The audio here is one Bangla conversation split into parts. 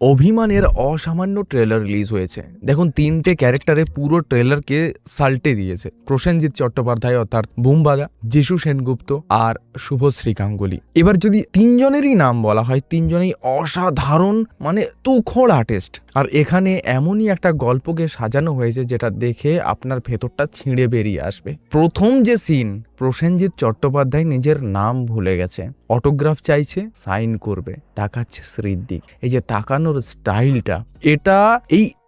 অভিমানের অসামান্য ট্রেলার রিলিজ হয়েছে। দেখুন, 3টে ক্যারেক্টারে পুরো ট্রেলারকে সাল্টে দিয়েছে। প্রসেনজিৎ চট্টোপাধ্যায় অর্থাৎ বুমবাদা, যিশু সেনগুপ্ত আর শুভশ্রী গাঙ্গুলি। এবার যদি 3জনেরই নাম বলা হয়, 3জনেই অসাধারণ, মানে তুখোড় আর্টিস্ট। আর এখানে এমনই একটা গল্পকে সাজানো হয়েছে যেটা দেখে আপনার ভেতরটা ছিঁড়ে বেরিয়ে আসবে। প্রথম যে সিন, প্রসেনজিৎ চট্টোপাধ্যায় নিজের নাম ভুলে গেছে, অটোগ্রাফ চাইছে, সাইন করবে, তাকাচ্ছে শ্রীর দিক। এই যে তাকানোর স্টাইলটা, এটা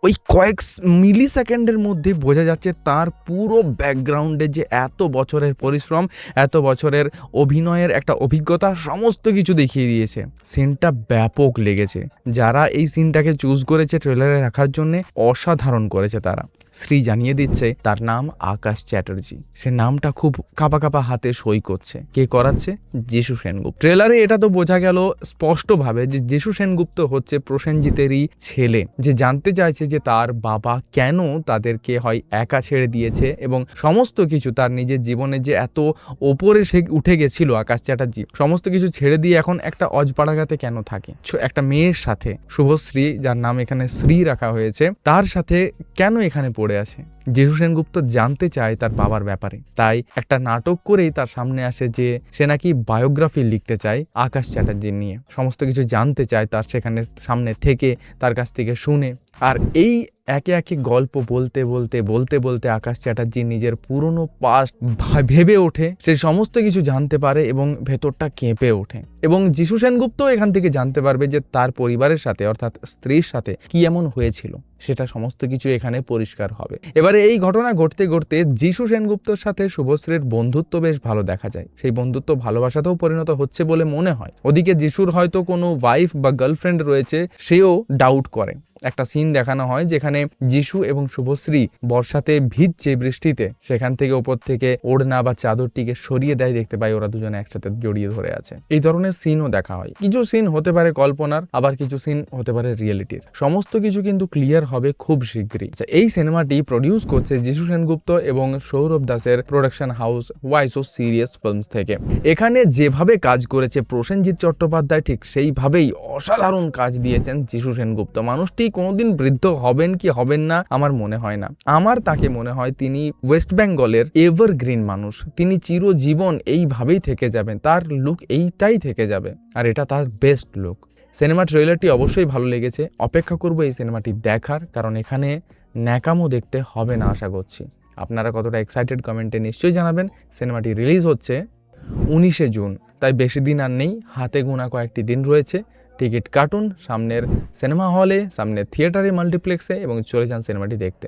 ওই কয়েক মিলি সেকেন্ডের মধ্যে বোঝা যাচ্ছে তার পুরো ব্যাকগ্রাউন্ডে যে এত বছরের পরিশ্রম, এত বছরের অভিনয়ের একটা অভিজ্ঞতা, সমস্ত কিছু দেখিয়ে দিয়েছে। সিনটা ব্যাপক লেগেছে। যারা এই সিনটাকে চুজ করেছে ট্রেলারে রাখার জন্য, অসাধারণ করেছে তারা। শ্রী জানিয়ে দিচ্ছে তার নাম আকাশ চ্যাটার্জি। সে নামটা খুব কাঁপা কাঁপা হাতে সই করছে। কে করাচ্ছে? যিশু সেনগুপ্ত। ট্রেলারে এটা তো বোঝা গেল স্পষ্টভাবে যে যিশু সেনগুপ্ত হচ্ছে প্রসেনজিতেরই ছেলে, যে জানতে চাইছে যে তার বাবা কেন তাদেরকে হয় একা ছেড়ে দিয়েছে, এবং সমস্ত কিছু তার নিজের জীবনে যে এত ওপরে সে উঠে গেছিল আকাশ চ্যাটার্জি, সমস্ত কিছু ছেড়ে দিয়ে এখন একটা অজপাড়াগাতে কেন থাকে, একটা মেয়ের সাথে, শুভশ্রী, যার নাম এখানে শ্রী রাখা হয়েছে, তার সাথে কেন এখানে পড়ে আছে। যিশু সেনগুপ্ত জানতে চায় তার বাবার ব্যাপারে, তাই একটা নাটক করেই তার সামনে আসে যে সে নাকি বায়োগ্রাফি লিখতে চায় আকাশ চ্যাটার্জি নিয়ে, সমস্ত কিছু জানতে চায় তার সেখানে সামনে থেকে, তার কাছ থেকে শুনে। আর এই একে একে গল্প বলতে বলতে বলতে বলতে আকাশ চ্যাটার্জি নিজের পুরনো পাস্ট ভেবে ওঠে, সে সমস্ত কিছু জানতে পারে এবং ভেতরটা কেঁপে ওঠে। এবং যিশু সেনগুপ্ত এখান থেকে জানতে পারবে যে তার পরিবারের সাথে, অর্থাৎ স্ত্রীর সাথে কি এমন হয়েছিল, সেটা সমস্ত কিছু এখানে পরিষ্কার হবে। এবারে এই ঘটনা ঘটতে ঘটতে যিশু সেনগুপ্তর সাথে শুভশ্রীর বন্ধুত্ব বেশ ভালো দেখা যায়। সেই বন্ধুত্ব ভালোবাসাতেও পরিণত হচ্ছে বলে মনে হয়। ওদিকে যিশুর হয়তো কোনো ওয়াইফ বা গার্লফ্রেন্ড রয়েছে, সেও ডাউট করে। একটা সিন দেখানো হয় যেখানে যিশু এবং শুভশ্রী বর্ষাতে ভিজছে, বৃষ্টিতে, সেখান থেকে ওপর থেকে ওড়না বা চাদরটিকে সরিয়ে দেয়, দেখতে পাই ওরা দুজনে একসাথে জড়িয়ে ধরে আছে। এই ধরনের সিনও দেখা হয়। কিছু সিন হতে পারে কল্পনার, আবার কিছু সিন হতে পারে রিয়েলিটির। সমস্ত কিছু কিন্তু ক্লিয়ার হবে খুব শীঘ্রই। এই সিনেমাটি প্রডিউস করছে যিশু সেনগুপ্ত এবং সৌরভ দাসের প্রোডাকশন হাউস ওয়াইসো সিরিয়াস ফিল্মস থেকে। এখানে যেভাবে কাজ করেছে প্রসেনজিৎ চট্টোপাধ্যায়, ঠিক সেইভাবেই অসাধারণ কাজ দিয়েছেন যিশু সেনগুপ্ত। মানুষটি কোনোদিন বৃদ্ধ হবেন কি হবেন না আমার মনে হয় না। আমার তাকে মনে হয় তিনি ওয়েস্ট বেঙ্গলের এভারগ্রিন মানুষ। তিনি চিরজীবন এইভাবেই থেকে যাবেন, তার লুক এইটাই থেকে যাবে, আর এটা তার বেস্ট লুক। সিনেমা ট্রেলারটি অবশ্যই ভালো লেগেছে। অপেক্ষা করব এই সিনেমাটি দেখার, কারণ এখানে ন্যাকামো দেখতে হবে না আশা করছি। আপনারা কতটা এক্সাইটেড কমেন্টে নিশ্চয়ই জানাবেন। সিনেমাটি রিলিজ হচ্ছে 19শে জুন, তাই বেশি দিন আর নেই, হাতে গোনা কয়েকটি দিন রয়েছে। টিকিট কাটুন সামনের সিনেমা হলে, সামনের থিয়েটারে, মাল্টিপ্লেক্সে, এবং চলে যান সিনেমাটি দেখতে।